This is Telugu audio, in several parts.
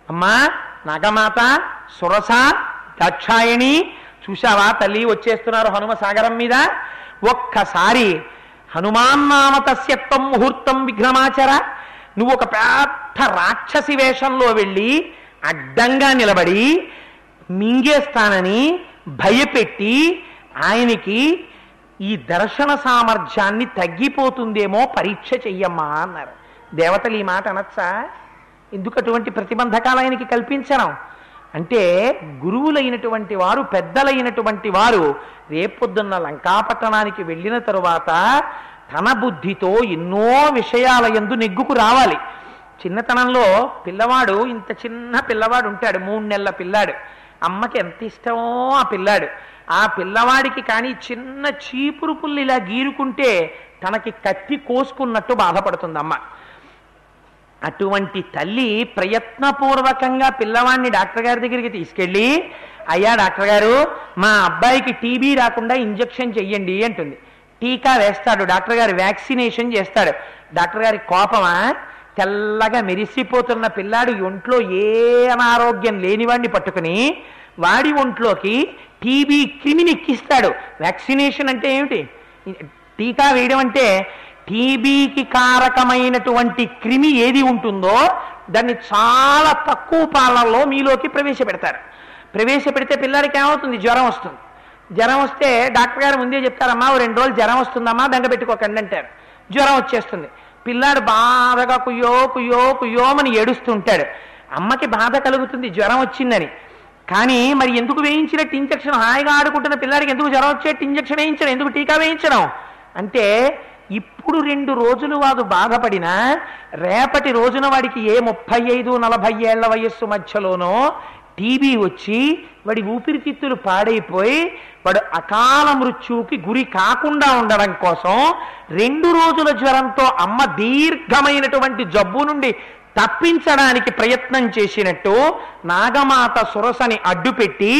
అమ్మా నాగమాత, సురస, దాక్షాయణి, చూశావా తల్లి వచ్చేస్తున్నారు హనుమ సాగరం మీద. ఒక్కసారి హనుమాన్నామతస్యత్వం ముహూర్తం విఘ్నమాచర, నువ్వు ఒక పెద్ద రాక్షసి వేషంలో వెళ్ళి అడ్డంగా నిలబడి మింగేస్తానని భయపెట్టి ఆయనకి ఈ దర్శన సామర్థ్యాన్ని తగ్గిపోతుందేమో పరీక్ష చెయ్యమ్మా అన్నారు. దేవతలు ఈ మాట అనొచ్చా? ఎందుకు అటువంటి ప్రతిబంధకాలు ఆయనకి కల్పించడం? అంటే గురువులైనటువంటి వారు, పెద్దలైనటువంటి వారు రేపొద్దున్న లంకాపట్టణానికి వెళ్ళిన తరువాత తన బుద్ధితో ఎన్నో విషయాల యందు నెగ్గుకు రావాలి. చిన్నతనంలో పిల్లవాడు, ఇంత చిన్న పిల్లవాడు ఉంటాడు, 3 నెలల పిల్లాడు. అమ్మకి ఎంత ఇష్టమో ఆ పిల్లాడు. ఆ పిల్లవాడికి కానీ చిన్న చీపురు పుల్లు ఇలా గీరుకుంటే తనకి కత్తి కోసుకున్నట్టు బాధపడుతుంది అమ్మ. అటువంటి తల్లి ప్రయత్నపూర్వకంగా పిల్లవాడిని డాక్టర్ గారి దగ్గరికి తీసుకెళ్ళి, అయ్యా డాక్టర్ గారు మా అబ్బాయికి టీబీ రాకుండా ఇంజెక్షన్ చెయ్యండి అంటుంది. టీకా వేస్తాడు డాక్టర్ గారు, వ్యాక్సినేషన్ చేస్తాడు. డాక్టర్ గారి కోపమా? తెల్లగా మెరిసిపోతున్న పిల్లాడు ఒంట్లో ఏ అనారోగ్యం లేనివాడిని పట్టుకుని వాడి ఒంట్లోకి టీబీ క్రిమిని ఎక్కిస్తాడు. వ్యాక్సినేషన్ అంటే ఏమిటి? టీకా వేయడం అంటే టీబీకి కారకమైనటువంటి క్రిమి ఏది ఉంటుందో దాన్ని చాలా తక్కువ పాలనలో మీలోకి ప్రవేశపెడతారు. ప్రవేశపెడితే పిల్లాడికి ఏమవుతుంది? జ్వరం వస్తుంది. జ్వరం వస్తే డాక్టర్ గారు ముందే చెప్తారమ్మా, 2 రోజులు జ్వరం వస్తుందమ్మా, బెంగ పెట్టుకోకండి అంటారు. జ్వరం వచ్చేస్తుంది. పిల్లాడు బాధగా కుయ్యో కుయ్యో కుయ్యోమని ఏడుస్తుంటాడు. అమ్మకి బాధ కలుగుతుంది జ్వరం వచ్చిందని. కానీ మరి ఎందుకు వేయించినట్టు ఇంజక్షన్? హాయిగా ఆడుకుంటున్న పిల్లాడికి ఎందుకు జ్వరం వచ్చేట్టు ఇంజక్షన్ వేయించడం? ఎందుకు టీకా వేయించడం? అంటే ఇప్పుడు 2 రోజులు వాడు బాధపడినా రేపటి రోజున వాడికి ఏ 35-40 ఏళ్ల వయస్సు మధ్యలోనో టీబీ వచ్చి వాడి ఊపిరితిత్తులు పాడైపోయి వాడు అకాల మృత్యువుకి గురి కాకుండా ఉండడం కోసం 2 రోజుల జ్వరంతో అమ్మ దీర్ఘమైనటువంటి జబ్బు నుండి తప్పించడానికి ప్రయత్నం చేసినట్టు నాగమాత సురసని అడ్డుపెట్టి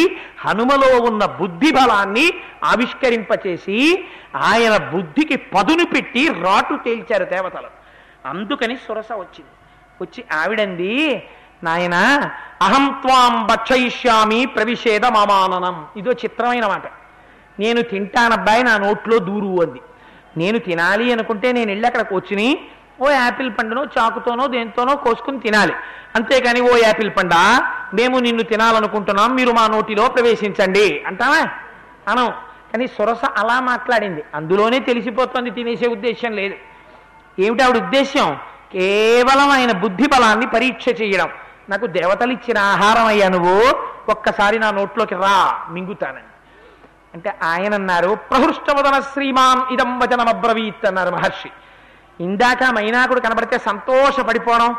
హనుమలో ఉన్న బుద్ధి బలాన్ని ఆవిష్కరింపచేసి ఆయన బుద్ధికి పదును పెట్టి రాటు తేల్చారు దేవతలు. అందుకని సురస వచ్చింది. వచ్చి ఆవిడంది, నాయన అహం త్వాం భక్షయిష్యామి ప్రవిషేద మామాననం. ఇదో చిత్రమైన మాట. నేను తింటానబ్బాయి, నా నోట్లో దూరు అంది. నేను తినాలి అనుకుంటే నేను వెళ్ళి అక్కడ కూర్చుని ఓ యాపిల్ పండునో చాకుతోనో దేంతోనో కోసుకుని తినాలి. అంతేకాని ఓ యాపిల్ పండా మేము నిన్ను తినాలనుకుంటున్నాం, మీరు మా నోటిలో ప్రవేశించండి అంటావా? అనం. కానీ సురస అలా మాట్లాడింది. అందులోనే తెలిసిపోతుంది తినేసే ఉద్దేశం లేదు. ఏమిటి ఆవిడ ఉద్దేశం? కేవలం ఆయన బుద్ధి బలాన్ని పరీక్ష చేయడం. నాకు దేవతలు ఇచ్చిన ఆహారం అయ్యా, నువ్వు ఒక్కసారి నా నోట్లోకి రా, మింగుతానని. అంటే ఆయన అన్నారు, ప్రహృష్టవదన శ్రీమాన్ ఇదం వచనమబ్రవీత్ అన్నారు మహర్షి. ఇందాక మైనాకుడు కనబడితే సంతోషపడిపోవడం,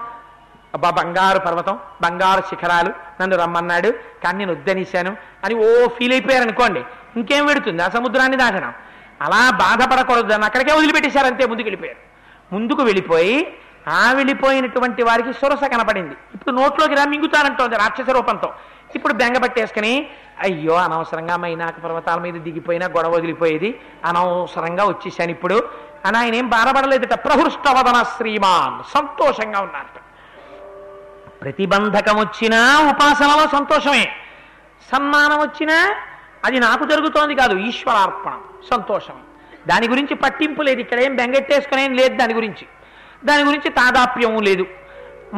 అబ్బా బంగారు పర్వతం, బంగారు శిఖరాలు, నన్ను రమ్మన్నాడు కానీ నేను వద్దనిశాను అని ఓ ఫీల్ అయిపోయారు అనుకోండి, ఇంకేం పెడుతుంది ఆ సముద్రాన్ని దాటడం. అలా బాధపడకూడదు, దాన్ని అక్కడికే వదిలిపెట్టేశారంతే. ముందుకు వెళ్ళిపోయారు. ముందుకు వెళ్ళిపోయి ఆ వెళ్ళిపోయినటువంటి వారికి సురస కనపడింది. ఇప్పుడు నోట్లోకి రా, మింగుతానంటోంది రాక్షస రూపంతో. ఇప్పుడు బెంగ పట్టేసుకుని, అయ్యో అనవసరంగా మైనాక పర్వతాల మీద దిగిపోయినా గొడవ వదిలిపోయేది, అనవసరంగా వచ్చేసాను ఇప్పుడు అని ఆయన ఏం బాధపడలేదట. ప్రహృష్టవదన శ్రీమాన్, సంతోషంగా ఉన్నారట. ప్రతిబంధకం వచ్చినా ఉపాసనలో సంతోషమే, సన్మానం వచ్చినా అది నాకు జరుగుతోంది కాదు, ఈశ్వరార్పణం, సంతోషమే. దాని గురించి పట్టింపు లేదు, ఇక్కడ ఏం బెంగెట్టేసుకునేం లేదు, దాని గురించి తాదాప్యము లేదు.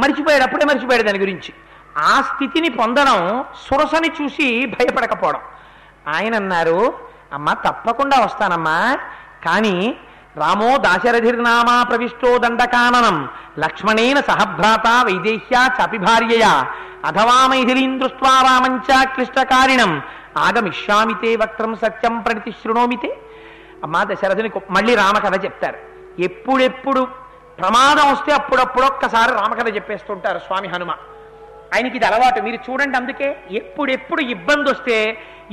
మర్చిపోయాడు, అప్పుడే మర్చిపోయాడు దాని గురించి. ఆ స్థితిని పొందడం, సురసని చూసి భయపడకపోవడం. ఆయన అన్నారు, అమ్మ తప్పకుండా వస్తానమ్మా, కానీ రామో దాశరథిర్నామా ప్రవిష్టో దండకాననం లక్ష్మణేన సహభ్రాత వైదేహ్యా చాపి భార్యయా అథవా మైథిలీం దృష్ట్వా రామంచ క్లిష్టకారిణం ఆగమిష్యామితే వక్త్రం సత్యం ప్రణితి శృణోమితే. అమ్మా దశరథుని మళ్ళీ రామకథ చెప్తారు. ఎప్పుడెప్పుడు ప్రమాదం వస్తే అప్పుడప్పుడు ఒక్కసారి రామకథ చెప్పేస్తుంటారు స్వామి హనుమ. ఆయనకి ఇది అలవాటు, మీరు చూడండి. అందుకే ఎప్పుడెప్పుడు ఇబ్బంది వస్తే,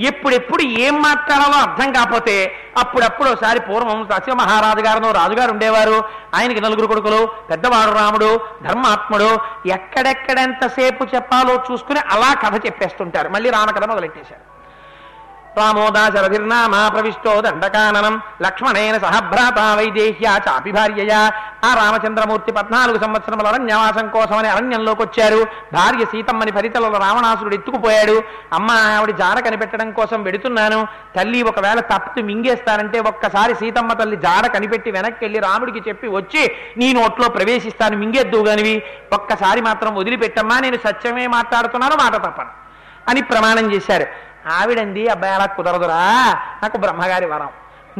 ఎప్పుడెప్పుడు ఏం మాట్లాడాలో అర్థం కాకపోతే అప్పుడప్పుడు ఒకసారి పూర్వం దశ మహారాజు గారు రాజుగారు ఉండేవారు, ఆయనకి 4 కొడుకులు, పెద్దవాడు రాముడు, ధర్మాత్ముడు, ఎక్కడెక్కడెంతసేపు చెప్పాలో చూసుకుని అలా కథ చెప్పేస్తుంటారు. మళ్ళీ రామకథ మొదలెట్టేశారు. రామోదాశరథిర్నామా ప్రవిష్టో దండకాననం లక్ష్మణేన సహభ్రాత వైదేహ్యా చాపి భార్యయా. ఆ రామచంద్రమూర్తి 14 సంవత్సరముల అరణ్యవాసం కోసమని అరణ్యంలోకి వచ్చారు. భార్య సీతమ్మని పరితలలో రావణాసురుడు ఎత్తుకుపోయాడు. అమ్మ ఆవిడ జాడ కనిపెట్టడం కోసం వెడుతున్నాను, తల్లి ఒకవేళ తప్పు మింగేస్తానంటే ఒక్కసారి సీతమ్మ తల్లి జాడ కనిపెట్టి వెనక్కి వెళ్ళి రాముడికి చెప్పి వచ్చి నీ నోట్లో ప్రవేశిస్తాను, మింగేద్దు గానివి, ఒక్కసారి మాత్రం వదిలిపెట్టమ్మా, నేను సత్యమే మాట్లాడుతున్నాను, మాట తప్పను అని ప్రమాణం చేశారు. ఆవిడంది, అబ్బాయి అలా కుదరదురా, నాకు బ్రహ్మగారి వరం,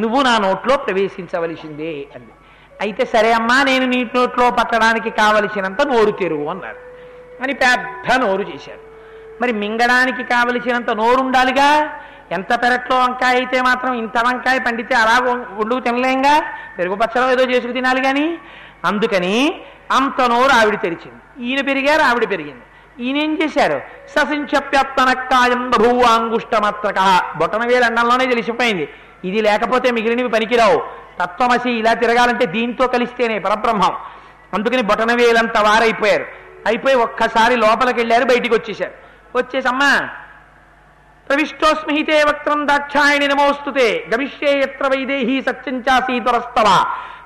నువ్వు నా నోట్లో ప్రవేశించవలసిందే అంది. అయితే సరే అమ్మా, నేను నీ నోట్లో పట్టడానికి కావలసినంత నోరు తెరువు అన్నారు. అని పెద్ద నోరు చేశారు. మరి మింగడానికి కావలసినంత నోరు ఉండాలిగా. ఎంత పెరట్లో వంకాయ అయితే మాత్రం ఇంత వంకాయ పండితే అలా వండుకు తినలేంగా, పెరుగు పచ్చలో ఏదో చేసుకు తినాలి కానీ. అందుకని అంత నోరు ఆవిడ తెరిచింది. ఈయన పెరిగారు, ఆవిడ పెరిగింది. ఈయనేం చేశారు? ససించప్యత్తనక్కాయం బభూవాంగుష్టమాత్రక, బొటనవేలు అండంలోనే తెలిసిపోయింది, ఇది లేకపోతే మిగిలినవి పనికిరావు. తత్వమసి ఇలా తిరగాలంటే దీంతో కలిస్తేనే పరబ్రహ్మం. అందుకని బొటనవేలంత వారైపోయారు. అయిపోయి ఒక్కసారి లోపలికి వెళ్ళారు, బయటికి వచ్చేశారు. వచ్చేసమ్మా ప్రవిష్టోస్మిహితే వక్త్రం దాక్షాయణి నమోస్తుతే గమిష్యే యత్ర వైదేహి సత్యంచాసీతురస్తవ.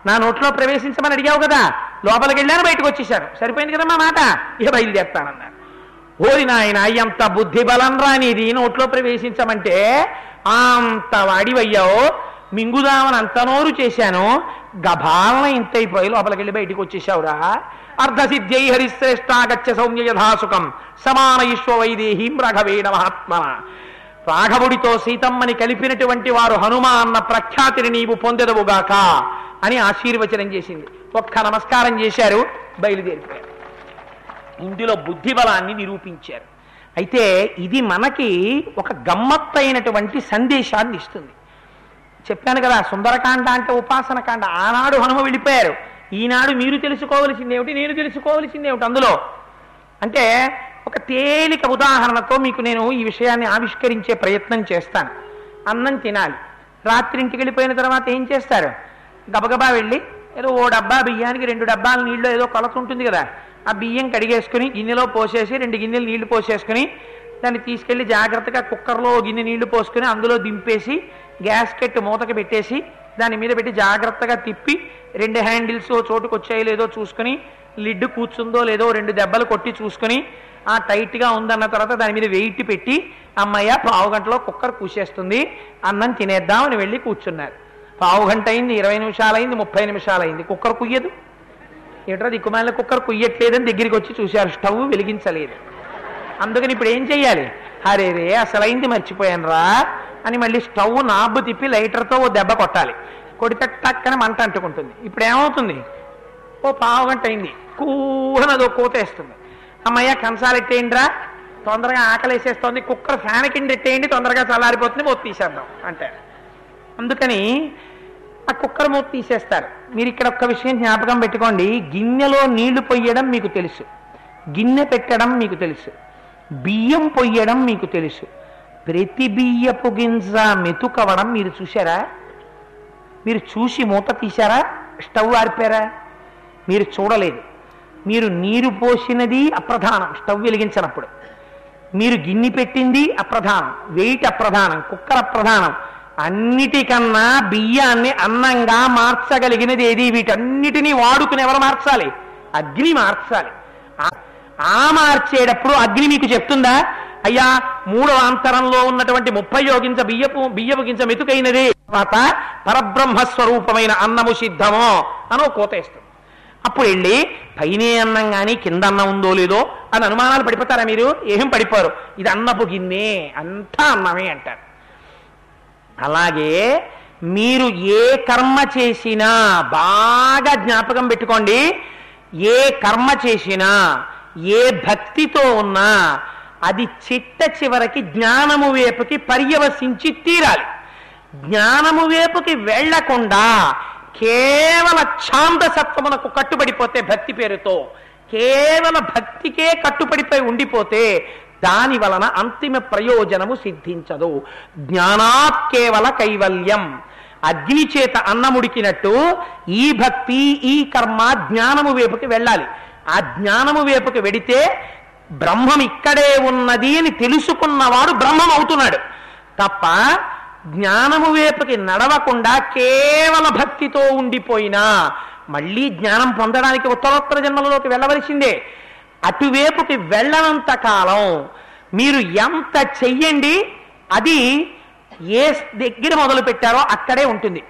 నా నోట్లో ప్రవేశించమని అడిగావు కదా, లోపలికి వెళ్ళాను, బయటకు వచ్చేశారు, సరిపోయింది కదమ్మా మాట, ఇక బయలుదేరుతానన్నారు. ఓరి నాయన, ఎంత బుద్ధి బలం రానిది, నోట్లో ప్రవేశించమంటే అంత వాడివయ్యావు, మింగుదామని అంత నోరు చేశాను, గభాలన ఇంతైపోయి లోపలికి వెళ్ళి బయటికి వచ్చేసావురా. అర్ధసిద్ధ్యై హరిశ్రేష్టాగచ్చ సౌమ్య యథాసుఖం సమాన ఈశ్వ వైదేహీం రాఘవేణ మహాత్మన. రాఘవుడితో సీతమ్మని కలిపినటువంటి వారు హనుమ అన్న ప్రఖ్యాతిని నీవు పొందెదవుగాక అని ఆశీర్వచనం చేసింది. ఒక్క నమస్కారం చేశారు, బయలుదేరిపోయారు. ఇందులో బుద్ధిబలాన్ని నిరూపించారు. అయితే ఇది మనకి ఒక గమ్మత్తైనటువంటి సందేశాన్ని ఇస్తుంది. చెప్పాను కదా, సుందరకాండ అంటే ఉపాసన కాండ. ఆనాడు హనుమ వెళ్ళిపోయారు, ఈనాడు మీరు తెలుసుకోవలసింది ఏమిటి, నేను తెలుసుకోవలసింది ఏమిటి అందులో అంటే ఒక తేలిక ఉదాహరణతో మీకు నేను ఈ విషయాన్ని ఆవిష్కరించే ప్రయత్నం చేస్తాను. అన్నం తినాలి, రాత్రి ఇంటికి వెళ్ళిపోయిన తర్వాత ఏం చేస్తారు? గబగబా వెళ్ళి ఏదో ఓ డబ్బా బియ్యానికి 2 డబ్బాల నీళ్ళు ఏదో కొలత ఉంటుంది కదా, ఆ బియ్యం కడిగేసుకుని గిన్నెలో పోసేసి 2 గిన్నెలు నీళ్లు పోసేసుకుని దాన్ని తీసుకెళ్లి జాగ్రత్తగా కుక్కర్లో గిన్నె నీళ్లు పోసుకుని అందులో దింపేసి గ్యాస్కెట్ మూతకి పెట్టేసి దాని మీద పెట్టి జాగ్రత్తగా తిప్పి 2 హ్యాండిల్స్ చోటుకు వచ్చాయో లేదో చూసుకుని, లిడ్ కూర్చుందో లేదో 2 దెబ్బలు కొట్టి చూసుకుని, ఆ టైట్గా ఉందన్న తర్వాత దాని మీద వెయిట్ పెట్టి అమ్మయ్య 1/2 గంటలో కుక్కర్ కూసేస్తుంది, అన్నం తినేద్దామని వెళ్ళి కూర్చున్నారు. 1/2 గంట అయింది, 20 నిమిషాలు అయింది, 30 నిమిషాలు అయింది, కుక్కర్ కుయ్యదు. ఏట్రా దిక్కుమాలిన కుక్కర్ కుయ్యట్లేదని దగ్గరికి వచ్చి చూశారు, స్టవ్ వెలిగించలేదు. అందుకని ఇప్పుడు ఏం చెయ్యాలి? అరే రే అసలైంది మర్చిపోయాను రా అని మళ్ళీ స్టవ్ నాబు తిప్పి లైటర్తో ఓ దెబ్బ కొట్టాలి. కొడితే టక్కన మంట అంటుకుంటుంది. ఇప్పుడు ఏమవుతుంది? ఓ 1/2 గంట అయింది, కూహనదో కోతేస్తుంది. అమ్మయ్య కంచాలు ఎట్టేయండిరా, తొందరగా ఆకలేసేస్తోంది, కుక్కర్ ఫ్యాన్ కింద ఎట్టేయండి, తొందరగా చల్లారిపోతుంది, మూత తీసేద్దాం అంటారు. అందుకని ఆ కుక్కర్ మూత తీసేస్తారు. మీరు ఇక్కడ ఒక్క విషయం జ్ఞాపకం పెట్టుకోండి, గిన్నెలో నీళ్లు పొయ్యడం మీకు తెలుసు, గిన్నె పెట్టడం మీకు తెలుసు, బియ్యం పొయ్యడం మీకు తెలుసు, ప్రతి బియ్యపు గింజ మెతుకవడం మీరు చూశారా? మీరు చూసి మూత తీశారా? స్టవ్ ఆర్పారా? మీరు చూడలేదు. మీరు నీరు పోసినది అప్రధానం, స్టవ్ వెలిగించినప్పుడు. మీరు గిన్నె పెట్టింది అప్రధానం, వెయిట్ అప్రధానం, కుక్కర్ అప్రధానం. అన్నిటికన్నా బియ్యాన్ని అన్నంగా మార్చగలిగినది ఏది? వీటన్నిటినీ వాడుకుని ఎవరు మార్చాలి? అగ్ని మార్చాలి. ఆ మార్చేటప్పుడు అగ్ని మీకు చెప్తుందా, అయ్యా 3వ అంతరంలో ఉన్నటువంటి 30 గింజ బియ్యపు గింజ మెతుకైనదే, తర్వాత పరబ్రహ్మస్వరూపమైన అన్నము సిద్ధమో అనో కోతేస్తుంది. అప్పుడు వెళ్ళి పైనే అన్నం కానీ కింద అన్నం ఉందో లేదో అని అనుమానాలు పడిపోతారా? మీరు ఏం పడిపోరు, ఇది అన్నపు గిన్నె, అంతా అన్నమే అంటారు. అలాగే మీరు ఏ కర్మ చేసినా బాగా జ్ఞాపకం పెట్టుకోండి, ఏ కర్మ చేసినా ఏ భక్తితో ఉన్నా అది చిట్ట చివరికి జ్ఞానము వైపుకి పర్యవసించి తీరాలి. జ్ఞానము వైపుకి వెళ్లకుండా కేవల ఛాందసత్వమునకు కట్టుబడిపోతే, భక్తి పేరుతో కేవల భక్తికే కట్టుబడిపోయి ఉండిపోతే దాని వలన అంతిమ ప్రయోజనము సిద్ధించదు. జ్ఞానాత్ కేవల కైవల్యం. అగ్ని చేత అన్నముడికినట్టు ఈ భక్తి ఈ కర్మ జ్ఞానము వైపుకి వెళ్ళాలి. ఆ జ్ఞానము వైపుకి వెడితే బ్రహ్మం ఇక్కడే ఉన్నది అని తెలుసుకున్నవాడు బ్రహ్మం అవుతున్నాడు. తప్ప జ్ఞానము వైపుకి నడవకుండా కేవల భక్తితో ఉండిపోయినా మళ్ళీ జ్ఞానం పొందడానికి ఉత్తరోత్తర జన్మలలోకి వెళ్ళవలసిందే. అటువైపుకి వెళ్ళనంత కాలం మీరు ఎంత చెయ్యండి అది ఏ దగ్గర మొదలు పెట్టారో అక్కడే ఉంటుంది.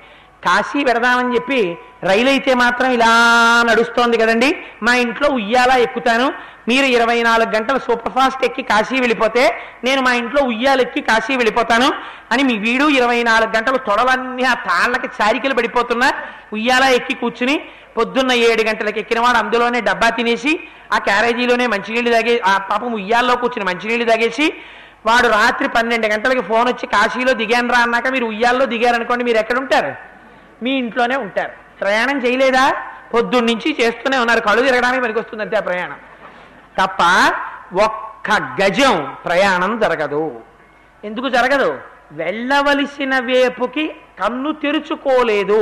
కాశీ పెడదామని చెప్పి రైలు అయితే మాత్రం ఇలా నడుస్తోంది కదండి, మా ఇంట్లో ఉయ్యాల ఎక్కుతాను, మీరు 24 గంటలు సూపర్ ఫాస్ట్ ఎక్కి కాశీ వెళ్ళిపోతే నేను మా ఇంట్లో ఉయ్యాలెక్కి కాశీ వెళ్ళిపోతాను అని మీ వీడు 24 గంటలు తొడలన్నీ ఆ తాళ్ళకి చారికలు పడిపోతున్నా ఉయ్యాల ఎక్కి కూర్చుని పొద్దున్న 7 గంటలకు ఎక్కినవాడు అందులోనే డబ్బా తినేసి ఆ క్యారేజీలోనే మంచినీళ్ళు తాగే ఆ పాపం ఉయ్యాల్లో కూర్చుని మంచినీళ్ళు తాగేసి వాడు రాత్రి 12 గంటలకి ఫోన్ వచ్చి కాశీలో దిగాను రా అన్నాక మీరు ఉయ్యాల్లో దిగారనుకోండి, మీరు ఎక్కడుంటారు? మీ ఇంట్లోనే ఉంటారు. ప్రయాణం చేయలేదా? పొద్దున్నుంచి చేస్తూనే ఉన్నారు. కళ్ళు తిరగడానికి పనికి వస్తుంది అంతే ఆ ప్రయాణం తప్ప ఒక్క గజం ప్రయాణం జరగదు. ఎందుకు జరగదు? వెళ్ళవలసిన వేపుకి కన్ను తెరుచుకోలేదు.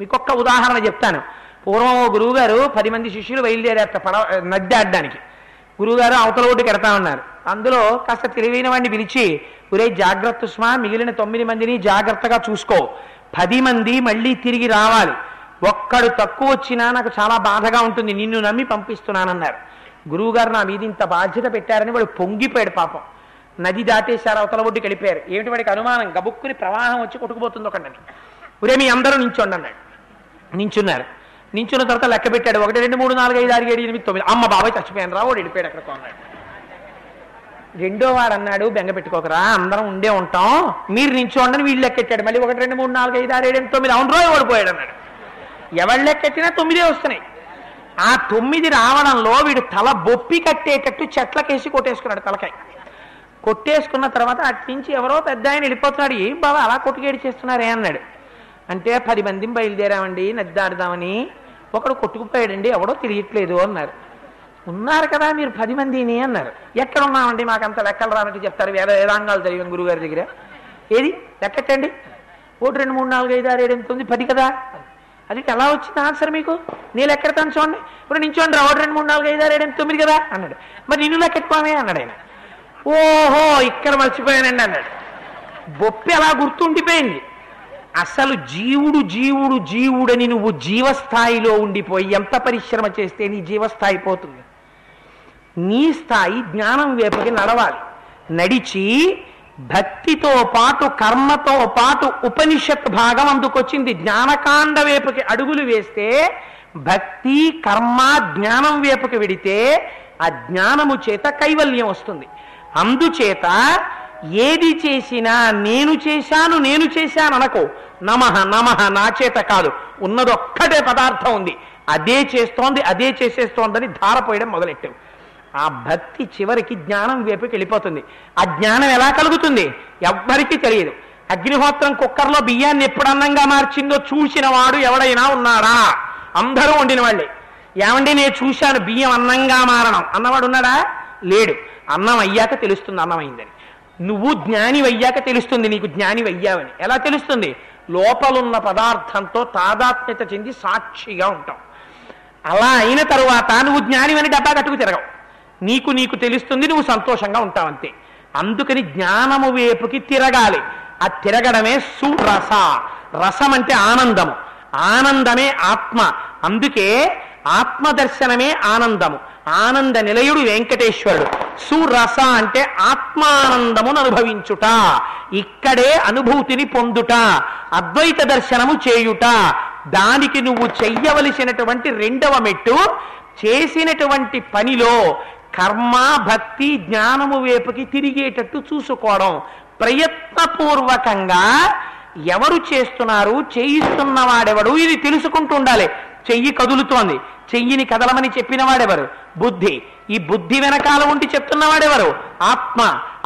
మీకొక్క ఉదాహరణ చెప్తాను. పూర్వం గురువుగారు 10 మంది శిష్యులు బయలుదేరారు నది ఆడడానికి. గురువుగారు అవతల ఒడ్డుకి ఎడతా ఉన్నారు. అందులో కాస్త తెలివైన వాడిని పిలిచి, ఒరే జాగ్రత్త సుమా, మిగిలిన 9 మందిని జాగ్రత్తగా చూసుకో, 10 మంది మళ్ళీ తిరిగి రావాలి, ఒక్కడు తక్కువ వచ్చినా నాకు చాలా బాధగా ఉంటుంది, నిన్ను నమ్మి పంపిస్తున్నానన్నారు. గురువుగారు నా మీద ఇంత బాధ్యత పెట్టారని వాడు పొంగిపోయాడు. పాపం నది దాటేశారు, అవతల ఒడ్డుకి వెళ్ళిపోయారు. ఏమిటి వాడికి అనుమానం, గబుక్కుని ప్రవాహం వచ్చి కొట్టుకుపోతుంది ఒకటి. ఒరే మీ అందరూ నించోండి అన్నాడు. నించున్నారు. నించున్న తర్వాత లెక్క పెట్టాడు, 1 2 3 4 5 6 7 8 9. అమ్మ బాబాయ్ చచ్చిపోయాను రా, వాడు వెళ్ళిపోయాడు అక్కడ కొన్నాడు. రెండో వాడు అన్నాడు, బెంగ పెట్టుకోకరా, అందరం ఉండే ఉంటాం, మీరు నించోండి. వీళ్ళు లెక్కెట్టాడు. మళ్ళీ 1 2 3 4 5 6 7 8 9. అవును రోజు ఓడిపోయాడు అన్నాడు. ఎవరు లెక్కెట్టినా 9 వస్తున్నాయి. ఆ 9 రావడంలో వీడు తల బొప్పి కట్టేటట్టు చెట్లకేసి కొట్టేసుకున్నాడు. తలకాయ కొట్టేసుకున్న తర్వాత అటు నుంచి ఎవరో పెద్ద ఆయన వెళ్ళిపోతున్నాడు. ఏం బాబా అలా కొట్టుకేడి చేస్తున్నారే అన్నాడు. అంటే 10 మందిని బయలుదేరామండి నద్దాడదామని, ఒకడు కొట్టుకుపోయాడండి, ఎవడో తెలియట్లేదు అన్నారు. ఉన్నారు కదా మీరు 10 మందిని అన్నారు. ఎక్కడ ఉన్నామండి, మాకంత లెక్కలు రానట్టు చెప్తారు, వేదాంగాలు చదివాం గురుగారి దగ్గర. ఏది లెక్కెట్టండి, 1 2 3 4 5 6 7 8 9 10 కదా. అది ఎలా వచ్చింది ఆన్సర్ మీకు? నేను లెక్కెడతాను చూడండి. ఇప్పుడు నించోండి రా, 1 2 3 4 5 6 7 8 9 కదా అన్నాడు. మరి నిన్ను లెక్కెట్టుకోమే అన్నాడు ఆయన. ఓహో ఇక్కడ మర్చిపోయానండి అన్నాడు. బొప్పి అలా గుర్తుండిపోయింది. అసలు జీవుడు జీవుడు జీవుడని నువ్వు జీవస్థాయిలో ఉండిపోయి ఎంత పరిశ్రమ చేస్తే నీ జీవస్థాయి పోతుంది. నీ స్థాయి జ్ఞానం వైపుకి నడవాలి. నడిచి భక్తితో పాటు కర్మతో పాటు ఉపనిషత్ భాగం అందుకొచ్చింది. జ్ఞానకాండ వైపుకి అడుగులు వేస్తే భక్తి కర్మ జ్ఞానం వైపుకి వెడితే ఆ జ్ఞానము చేత కైవల్యం వస్తుంది. అందుచేత ఏది చేసినా నేను చేశాను అనకో. నమః నమః నా చేత కాదు, ఉన్నదొక్కటే పదార్థం ఉంది, అదే చేస్తోంది, అదే చేసేస్తోందని ధారపోయడం మొదలెట్టావు. ఆ భక్తి చివరికి జ్ఞానం వైపుకి వెళ్ళిపోతుంది. ఆ జ్ఞానం ఎలా కలుగుతుంది ఎవ్వరికీ తెలియదు. అగ్నిహోత్రం కుక్కర్లో బియ్యాన్ని ఎప్పుడు అన్నంగా మార్చిందో చూసిన వాడు ఎవడైనా ఉన్నాడా? అందరూ వండిన వాళ్ళే. ఏమండి నేను చూశాను బియ్యం అన్నంగా మారడం అన్నవాడు ఉన్నాడా? లేడు. అన్నం అయ్యాక తెలుస్తుంది అన్నమైందని. నువ్వు జ్ఞాని అయ్యాక తెలుస్తుంది నీకు జ్ఞాని అయ్యావని. ఎలా తెలుస్తుంది? లోపలున్న పదార్థంతో తాదాత్మ్యత చెంది సాక్షిగా ఉంటావు. అలా అయిన తరువాత నువ్వు జ్ఞానివని డబ్బా కట్టుకు తిరగవు. నీకు తెలుస్తుంది, నువ్వు సంతోషంగా ఉంటావు అంతే. అందుకని జ్ఞానము వైపుకి తిరగాలి. ఆ తిరగడమే సురస. రసం అంటే ఆనందము, ఆనందమే ఆత్మ. అందుకే ఆత్మదర్శనమే ఆనందము. ఆనంద నిలయుడు వెంకటేశ్వరుడు. సురస అంటే ఆత్మానందమును అనుభవించుట, ఇక్కడే అనుభూతిని పొందుట, అద్వైత దర్శనము చేయుట. దానికి నువ్వు చెయ్యవలసినటువంటి 2వ మెట్టు చేసినటువంటి పనిలో కర్మ భక్తి జ్ఞానము వైపుకి తిరిగేటట్టు చూసుకోవడం. ప్రయత్నపూర్వకంగా ఎవరు చేస్తున్నారు, చేయిస్తున్న వాడెవడు, ఇది తెలుసుకుంటూ ఉండాలి. చెయ్యి కదులుతోంది, చెయ్యిని కదలమని చెప్పిన వాడెవరు? బుద్ధి. ఈ బుద్ధి వెనకాల ఉండి చెప్తున్నవాడెవరు? ఆత్మ.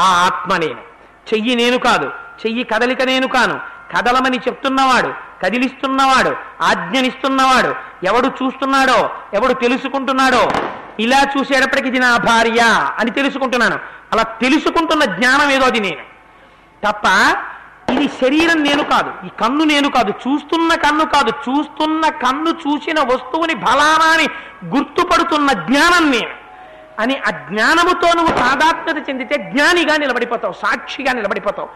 ఆ ఆత్మ నేను, చెయ్యి నేను కాదు, చెయ్యి కదలిక నేను కాను. కదలమని చెప్తున్నవాడు, కదిలిస్తున్నవాడు, ఆజ్ఞనిస్తున్నవాడు ఎవడు చూస్తున్నాడో, ఎవడు తెలుసుకుంటున్నాడో. ఇలా చూసేటప్పటికి ఇది నా భార్య అని తెలుసుకుంటున్నాను. అలా తెలుసుకుంటున్న జ్ఞానం ఏదో అది నేను తప్ప ఇది శరీరం నేను కాదు, ఈ కన్ను నేను కాదు, చూస్తున్న కన్ను కాదు, చూస్తున్న కన్ను చూసిన వస్తువుని ఫలానాని గుర్తుపడుతున్న జ్ఞానం నేను. అని అజ్ఞానముతో నువ్వు తాదాత్మ్యత చెందితే జ్ఞానిగా నిలబడిపోతావు, సాక్షిగా నిలబడిపోతావు.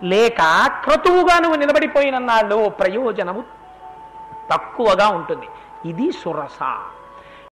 లేక క్రతువుగా నువ్వు నిలబడిపోయిన నాళ్ళు ప్రయోజనము తక్కువగా ఉంటుంది. ఇది సురస.